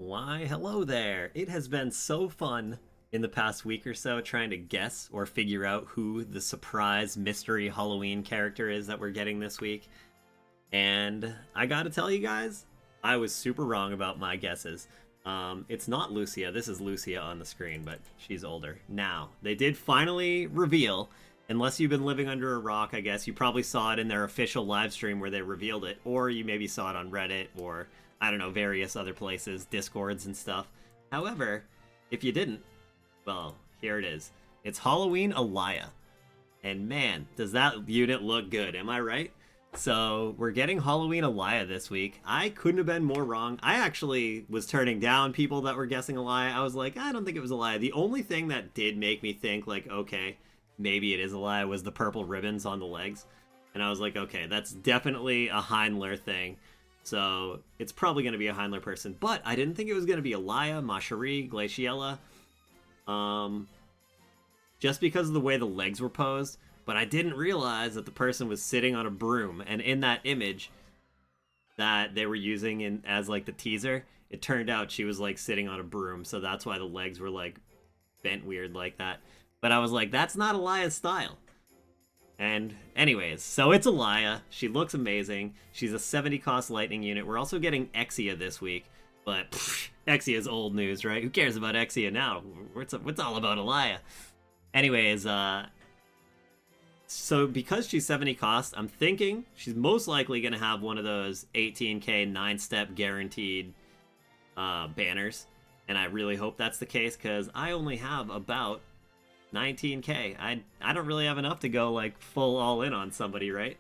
Why, hello there. It has been so fun in the past week or so trying to guess or figure out who the surprise mystery Halloween character is that we're getting this week. And I gotta tell you guys, I was super wrong about my guesses. It's not Lucia. This is Lucia on the screen, but she's older. Now, they did finally reveal, unless you've been living under a rock, I guess, you probably saw it in their official live stream where they revealed it, or you maybe saw it on Reddit or, I don't know, various other places, Discords and stuff. However, if you didn't, well, here it is. It's Halloween Alaya. And man, does that unit look good, am I right? So we're getting Halloween Alaya this week. I couldn't have been more wrong. I actually was turning down people that were guessing Alaya. I was like, I don't think it was Alaya. The only thing that did make me think like, okay, maybe it is Alaya was the purple ribbons on the legs. And I was like, okay, that's definitely a Heinler thing. So it's probably going to be a Heinler person. But I didn't think it was going to be Alaya, Macherie, Glaciella. Just because of the way the legs were posed, but I didn't realize that the person was sitting on a broom, and in that image that they were using in as like the teaser, it turned out she was like sitting on a broom, so that's why the legs were like bent weird like that. But I was like, that's not Alaya's style. And anyways, so it's Alaya. She looks amazing. She's a 70 cost lightning unit. We're also getting Exia this week, but Exia is old news, right? Who cares about Exia now? What's all about Alaya? Anyways, so because she's 70 cost, I'm thinking she's most likely going to have one of those 18k 9-step guaranteed banners. And I really hope that's the case because I only have about 19k. I don't really have enough to go like full all in on somebody, right?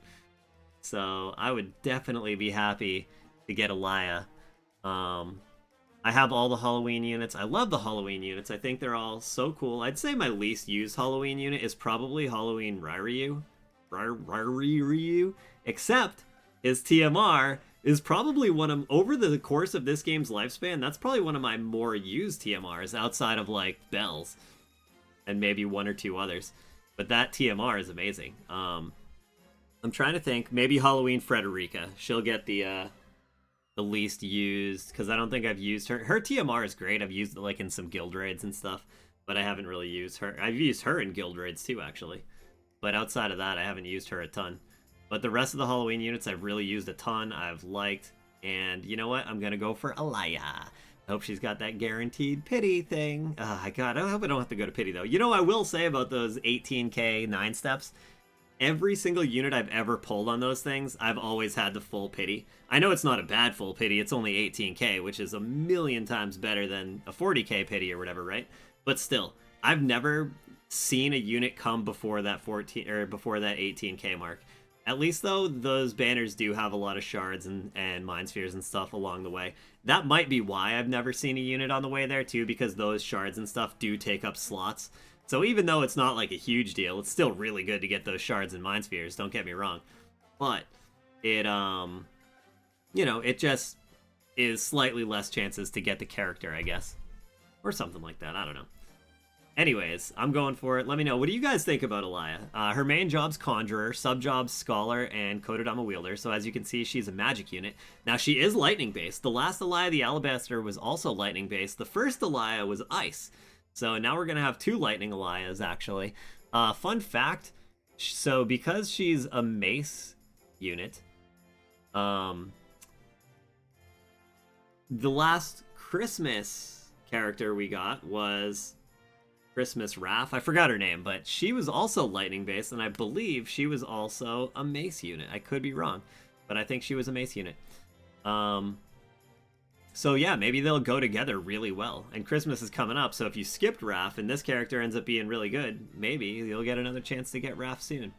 So I would definitely be happy to get Alaya. I have all the Halloween units. I love the Halloween units. I think they're all so cool. I'd say my least used Halloween unit is probably Halloween Ryu. Ryu. Except his TMR is probably one of, over the course of this game's lifespan, that's probably one of my more used TMRs outside of like Bells and maybe one or two others. But that TMR is amazing. I'm trying to think. Maybe Halloween Frederica. She'll get the least used because I don't think I've used her. Her TMR is great. I've used it like in some guild raids and stuff, but I haven't really used her. I've used her in guild raids too, actually. But outside of that, I haven't used her a ton. But the rest of the Halloween units I've really used a ton. I've liked. And you know what? I'm going to go for Alaya. I hope she's got that guaranteed pity thing. God, I hope I don't have to go to pity, though. You know, I will say about those 18k 9 steps, every single unit I've ever pulled on those things, I've always had the full pity. I know it's not a bad full pity, it's only 18k, which is a million times better than a 40k pity or whatever, right? But still, I've never seen a unit come before that 14 or before that 18k mark. At least though, those banners do have a lot of shards and mind spheres and stuff along the way. That might be why I've never seen a unit on the way there too, because those shards and stuff do take up slots. So even though it's not like a huge deal, it's still really good to get those shards and mind spheres, don't get me wrong. But it you know, it just is slightly less chances to get the character, I guess. Or something like that, I don't know. Anyways, I'm going for it. Let me know. What do you guys think about Alaya? Her main job's Conjurer, sub-job's Scholar, and Kodadama Wielder. So as you can see, she's a magic unit. Now, she is lightning-based. The last Alaya, the Alabaster, was also lightning-based. The first Alaya was Ice. So now we're going to have two Lightning Alayas, actually. Fun fact, so because she's a Mace unit, the last Christmas character we got was Christmas Wrath. I forgot her name, but she was also lightning based, and I believe she was also a Mace unit. I could be wrong, but I think she was a Mace unit. So yeah, maybe they'll go together really well. And Christmas is coming up, so if you skipped Wrath and this character ends up being really good, maybe you'll get another chance to get Wrath soon.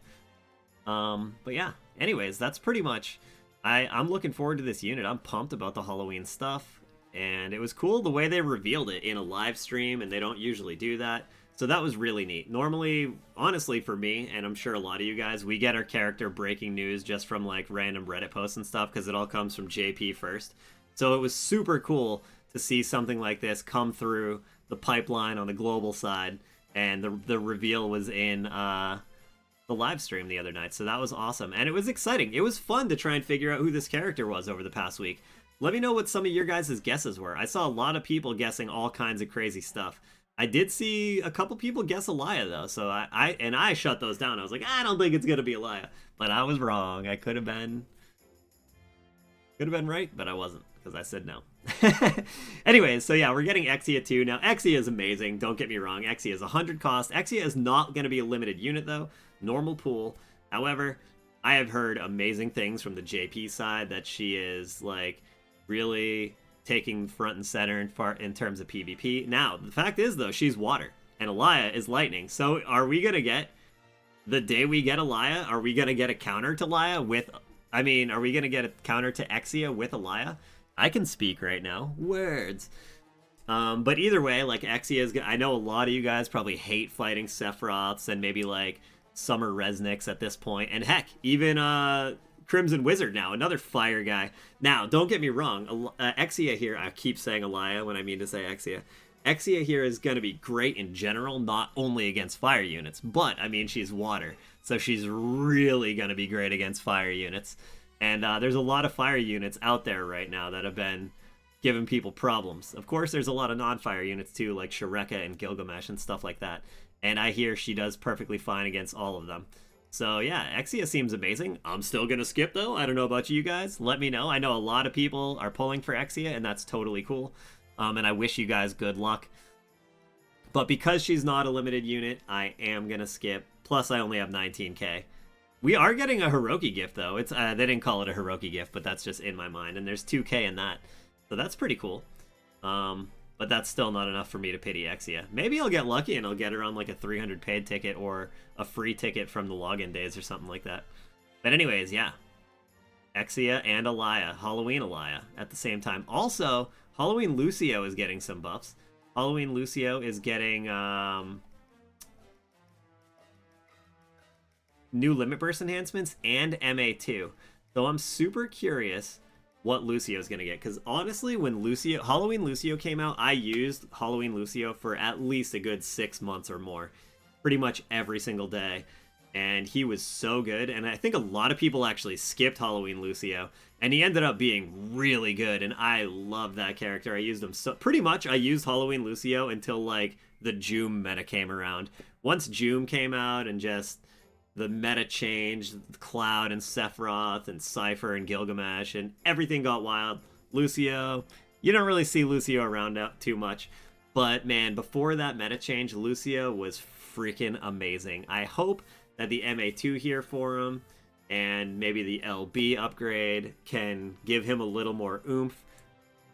But yeah, anyways, that's pretty much... I'm looking forward to this unit. I'm pumped about the Halloween stuff. And it was cool the way they revealed it in a live stream, and they don't usually do that. So that was really neat. Normally, honestly, for me, and I'm sure a lot of you guys, we get our character breaking news just from like random Reddit posts and stuff because it all comes from JP first. So it was super cool to see something like this come through the pipeline on the global side, and the reveal was in the live stream the other night. So that was awesome, and it was exciting. It was fun to try and figure out who this character was over the past week. Let me know what some of your guys' guesses were. I saw a lot of people guessing all kinds of crazy stuff. I did see a couple people guess Alaya though, so I shut those down. I was like, I don't think it's gonna be Alaya, but I was wrong. I could have been right, but I wasn't because I said no. Anyways, so yeah, we're getting Exia too. Now, Exia is amazing. Don't get me wrong. Exia is 100 cost. Exia is not going to be a limited unit though. Normal pool. However, I have heard amazing things from the JP side that she is like really taking front and center in terms of PvP. Now, the fact is though, she's water and Alaya is lightning. So are we going to get, the day we get Alaya, are we going to get a counter to Alaya with, are we going to get a counter to Exia with Alaya? I can speak right now. Words. But either way, like Exia is, I know a lot of you guys probably hate fighting Sephiroths and maybe like Summer Resniks at this point. And heck, even Crimson Wizard now, another fire guy. Now, don't get me wrong, Exia here, I keep saying Alaya when I mean to say Exia. Exia here is going to be great in general, not only against fire units, but, she's water. So she's really going to be great against fire units. And there's a lot of fire units out there right now that have been giving people problems. Of course, there's a lot of non-fire units too, like Shreka and Gilgamesh and stuff like that. And I hear she does perfectly fine against all of them. So yeah, Exia seems amazing. I'm still going to skip though. I don't know about you guys. Let me know. I know a lot of people are pulling for Exia, and that's totally cool. And I wish you guys good luck. But because she's not a limited unit, I am going to skip. Plus, I only have 19k. We are getting a Hiroki gift, though. It's they didn't call it a Hiroki gift, but that's just in my mind. And there's 2k in that. So that's pretty cool. But that's still not enough for me to pity Exia. Maybe I'll get lucky and I'll get her on like a 300 paid ticket or a free ticket from the login days or something like that. But anyways, yeah. Exia and Alaya. Halloween Alaya at the same time. Also, Halloween Lucio is getting some buffs. Halloween Lucio is getting new limit burst enhancements and MA2. So I'm super curious what Lucio is going to get, because honestly, when Halloween Lucio came out, I used Halloween Lucio for at least a good 6 months or more, pretty much every single day, and he was so good. And I think a lot of people actually skipped Halloween Lucio, and he ended up being really good, and I love that character. I used him so pretty much. I used Halloween Lucio until like the Joom meta came around. Once Joom came out and just the meta changed, Cloud and Sephiroth and Cypher and Gilgamesh, and everything got wild. Lucio, you don't really see Lucio around out too much, but man, before that meta change, Lucio was freaking amazing. I hope that the MA2 here for him and maybe the LB upgrade can give him a little more oomph.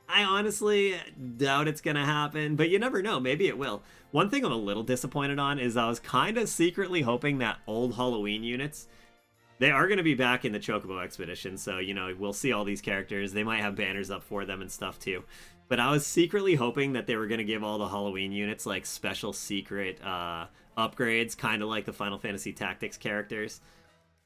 I honestly doubt it's going to happen, but you never know. Maybe it will. One thing I'm a little disappointed on is I was kind of secretly hoping that old Halloween units, they are going to be back in the Chocobo Expedition, so, you know, we'll see all these characters. They might have banners up for them and stuff, too. But I was secretly hoping that they were going to give all the Halloween units, like, special secret upgrades, kind of like the Final Fantasy Tactics characters.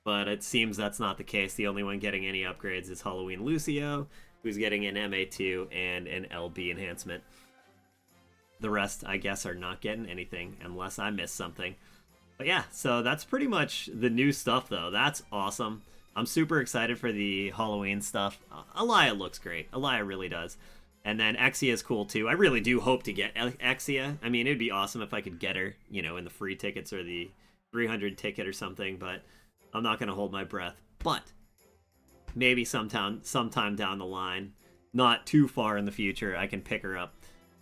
But it seems that's not the case. The only one getting any upgrades is Halloween Lucio, who's getting an MA2 and an LB enhancement. The rest, I guess, are not getting anything unless I miss something. But yeah, so that's pretty much the new stuff, though. That's awesome. I'm super excited for the Halloween stuff. Alaya looks great. Alaya really does. And then Exia is cool, too. I really do hope to get Exia. I mean, it'd be awesome if I could get her, you know, in the free tickets or the 300 ticket or something, but I'm not going to hold my breath. But maybe sometime down the line, not too far in the future, I can pick her up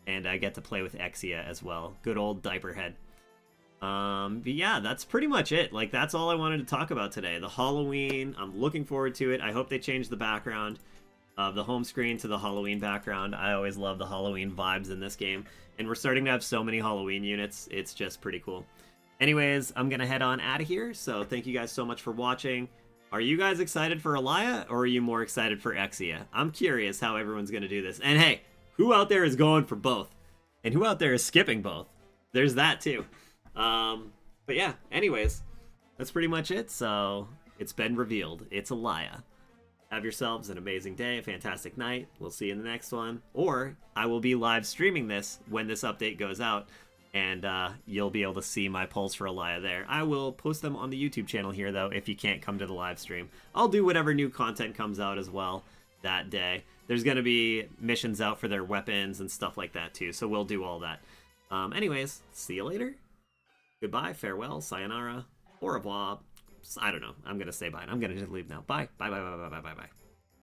and I get to play with Exia as well. Good old diaper head. But yeah, that's pretty much it. Like, that's all I wanted to talk about today. The Halloween, I'm looking forward to it. I hope they change the background of the home screen to the Halloween background. I always love the Halloween vibes in this game, and we're starting to have so many Halloween units. It's just pretty cool. Anyways, I'm gonna head on out of here, so thank you guys so much for watching. Are you guys excited for Alaya, or are you more excited for Exia? I'm curious how everyone's gonna do this. And hey, who out there is going for both? And who out there is skipping both? There's that too. But yeah, anyways, that's pretty much it. So it's been revealed. It's Alaya. Have yourselves an amazing day, a fantastic night. We'll see you in the next one. Or I will be live streaming this when this update goes out, and you'll be able to see my polls for Alaya there. I will post them on the YouTube channel here, though, if you can't come to the live stream. I'll do whatever new content comes out as well that day. There's going to be missions out for their weapons and stuff like that too, so we'll do all that. Anyways, see you later. Goodbye, farewell, sayonara, au revoir. I don't know. I'm going to say bye. I'm going to just leave now. Bye. Bye, bye, bye, bye, bye, bye, bye.